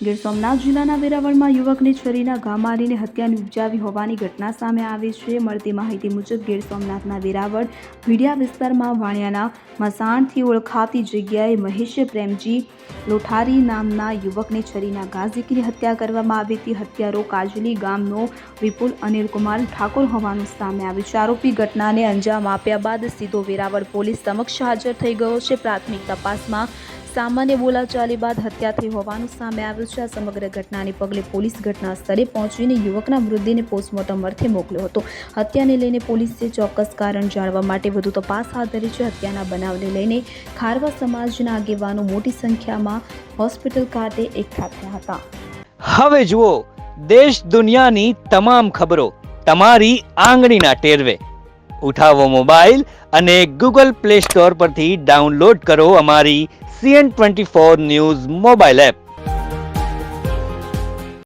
ગીર સોમનાથ જિલ્લાના વેરાવળમાં યુવકને છરીના ઘા મારીને હત્યા નિપજાવી હોવાની ઘટના સામે આવી છે। મળતી માહિતી મુજબ ગીર સોમનાથના વેરાવળ ભીડિયા વિસ્તારમાં વાણિયાના મસાણથી ઓળખાતી જગ્યાએ મહેશ પ્રેમજી લોઠારી નામના યુવકને છરીના ઘા ઝીંકીને હત્યા કરવામાં આવી હતી। હત્યારો કાજલી ગામનો વિપુલ અનિલકુમાર ઠાકોર હોવાનું સામે આવ્યું છે। આરોપી ઘટનાને અંજામ આપ્યા બાદ સીધો વેરાવળ પોલીસ સમક્ષ હાજર થઈ ગયો છે। પ્રાથમિક તપાસમાં સામાન્ય બોલાચાલી બાદ હત્યા થઈ હોવાનું સામે આવ્યું છે। આ સમગ્ર ઘટનાને પગલે પોલીસ ઘટના સ્થળે પહોંચીને યુવકના મૃતદેહને પોસ્ટમોર્ટમ અર્થે મોકલ્યો હતો। હત્યાને લઈને પોલીસે ચોક્કસ કારણ જાણવા માટે વધુ તપાસ હાથ ધરી છે। હત્યાના બનાવને લઈને ખારવા સમાજના આગેવાનો મોટી સંખ્યામાં હોસ્પિટલ ખાતે એકઠા થયા હતા। હવે જુઓ દેશ દુનિયાની તમામ ખબરો તમારી આંગળીના ટેરવે। ઉઠાવો મોબાઈલ અને ગૂગલ પ્લે સ્ટોર પરથી ડાઉનલોડ કરો અમારી CN24 ન્યૂઝ મોબાઈલ એપ।